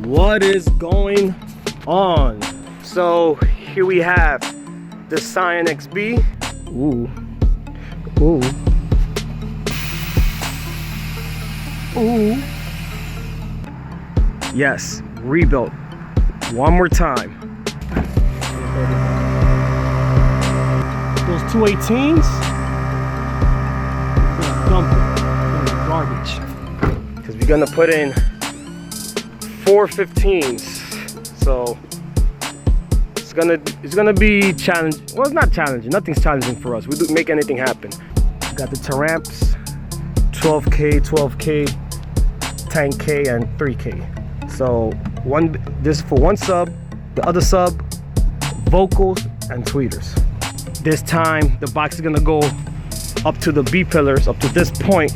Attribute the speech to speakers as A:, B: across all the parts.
A: What is going on? So here we have the Scion XB. Ooh. Ooh. Ooh. Yes, rebuilt. One more time. Those 218s, we're gonna dump it in the garbage. Because we're gonna put in 415s, so it's gonna be challenging. Well, it's not challenging. Nothing's challenging for us. We do make anything happen. We got the Taramps, 12K, 12K, 10K, and 3K. So this is for one sub, the other sub, vocals and tweeters. This time the box is gonna go up to the B pillars, up to this point,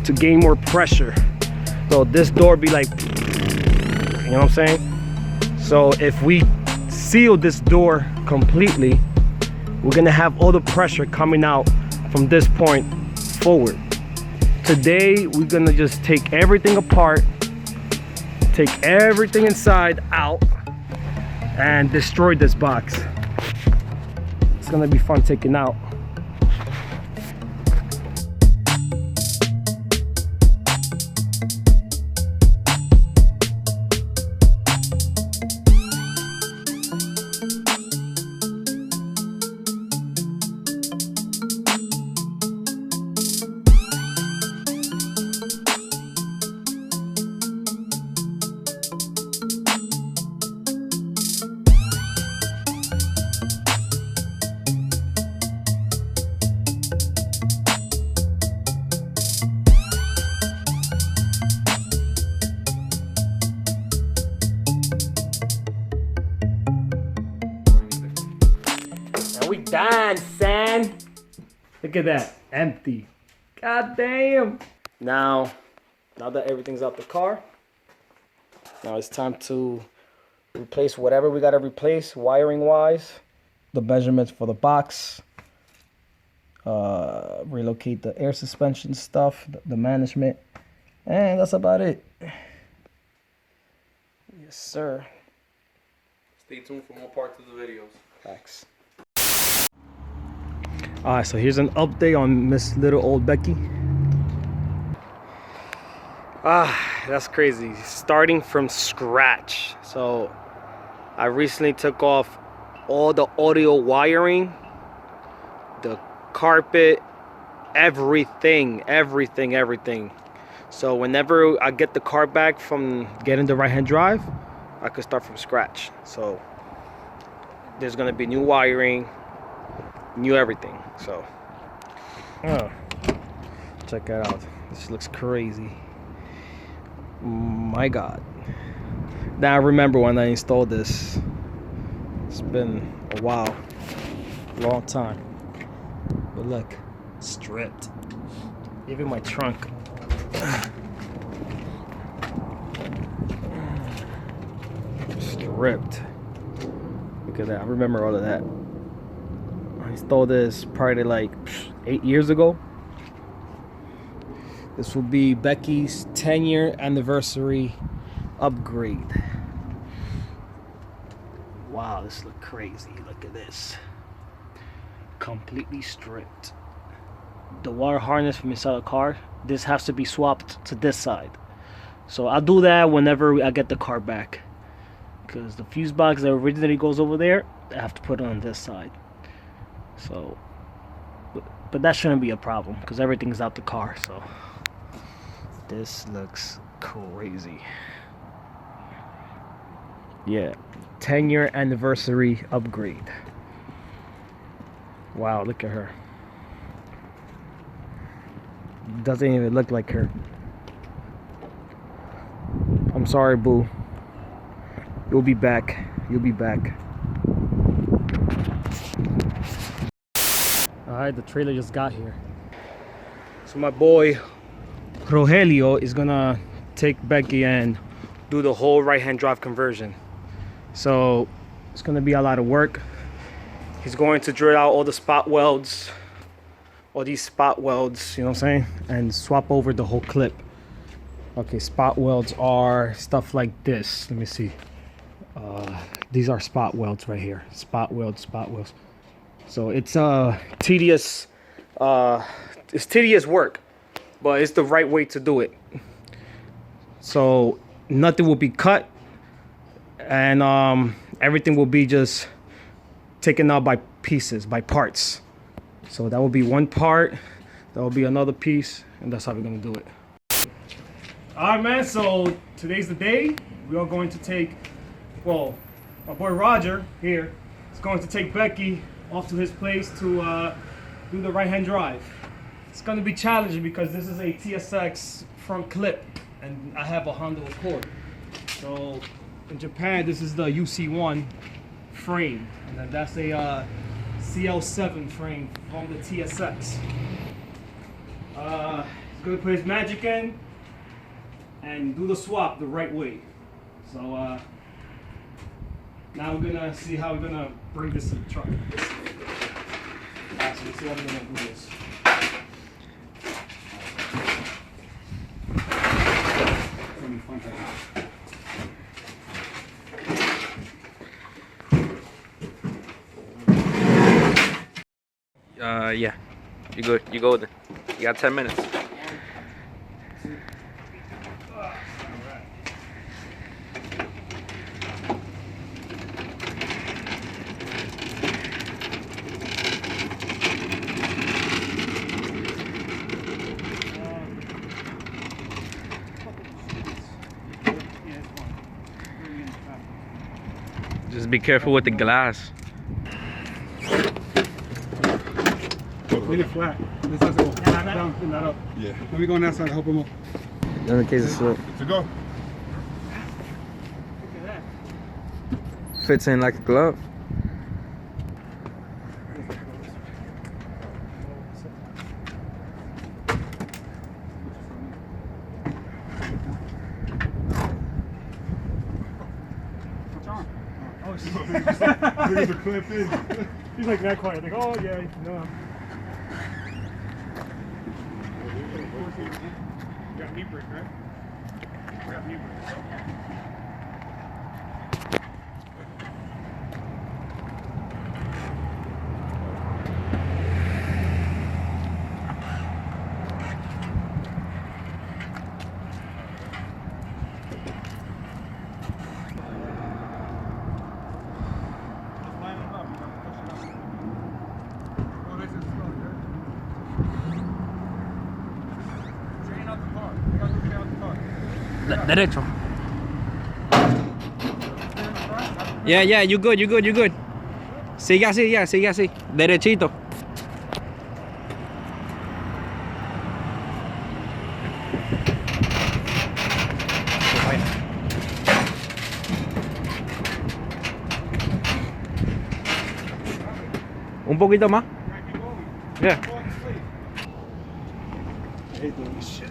A: to gain more pressure. So this door be like, you know what I'm saying? So if we seal this door completely, we're gonna have all the pressure coming out from this point forward. Today, we're gonna just take everything apart, take everything inside out, and destroy this box. It's gonna be fun taking out. We done, son. Look at that, empty. God damn. Now that everything's out the car, now it's time to replace whatever we gotta replace wiring wise. The measurements for the box, relocate the air suspension stuff, the management, and that's about it. Yes, sir.
B: Stay tuned for more parts of the videos.
A: Thanks. Alright, so here's an update on Miss Little Old Becky. That's crazy. Starting from scratch. So I recently took off all the audio wiring, the carpet, everything. So whenever I get the car back from getting the right-hand drive, I could start from scratch. So there's gonna be new wiring, new everything. So check that out. This looks crazy. My God. Now I remember when I installed this. It's been a while, long time. But look, stripped. Even my trunk. Stripped. Look at that. I remember all of that. I installed this probably like 8 years ago. This will be Becky's 10-year anniversary upgrade. Wow, this looks crazy. Look at this. Completely stripped. The water harness from inside the car, this has to be swapped to this side. So I'll do that whenever I get the car back. Because the fuse box that originally goes over there, I have to put it on this side. So, but that shouldn't be a problem because everything's out the car. So this looks crazy. Yeah, 10-year anniversary upgrade. Wow, look at her. Doesn't even look like her. I'm sorry, boo. You'll be back. You'll be back. Alright, the trailer just got here. So my boy Rogelio is gonna take Becky and do the whole right-hand drive conversion. So it's gonna be a lot of work. He's going to drill out all the spot welds, all these spot welds, you know what I'm saying, and swap over the whole clip. Okay, spot welds are stuff like this. Let me see. These are spot welds right here. Spot welds, spot welds. So it's tedious. It's tedious work, but it's the right way to do it. So nothing will be cut, and everything will be just taken out by pieces, by parts. So that will be one part, that will be another piece, and that's how we're gonna do it. All right, man, so today's the day. We are going to take, well, my boy Roger here is going to take Becky off to his place to do the right-hand drive. It's gonna be challenging because this is a TSX front clip, and I have a Honda Accord. So in Japan, this is the UC1 frame, and then that's a CL7 frame from the TSX. He's gonna put his magic in and do the swap the right way. So now we're gonna see how we're gonna bring this to the truck. Alright, so let's see how we're gonna do this.
B: Yeah. You good. You go then. You got 10 minutes. Just be careful with the glass.
C: Leave it flat. This has to go down, pin that up. Yeah. Let me go on that side, help him up.
A: In case of slip.
C: To go.
B: Fits in like a glove.
C: Oh, shit. He's a clip in. He's like that quiet. Like, oh, yeah, no. You got knee brake, right? You got knee brake.
B: Derecho. Yeah, yeah, you good, you good, you good. Sigue así, ya, sigue así. Derechito. Un poquito más. Yeah.
C: I hate doing this shit.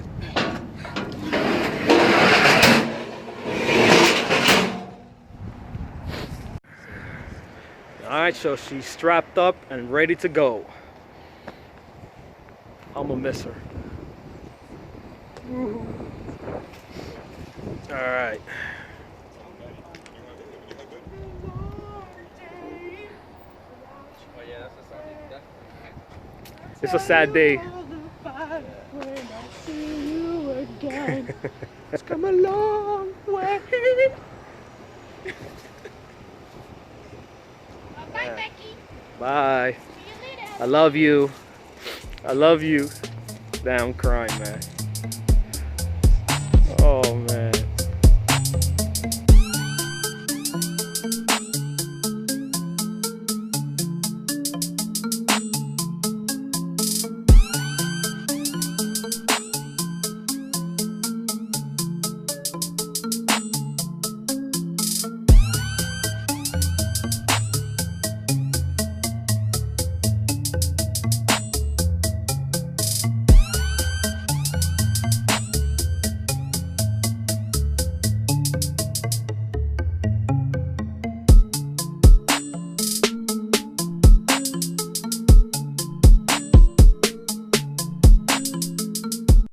A: Alright, so she's strapped up and ready to go. I'm gonna miss her. Alright. It's a sad day. It's come a long way.
D: Bye, Becky.
A: Bye.
D: See you later.
A: I love you. I love you. Damn, I'm crying, man.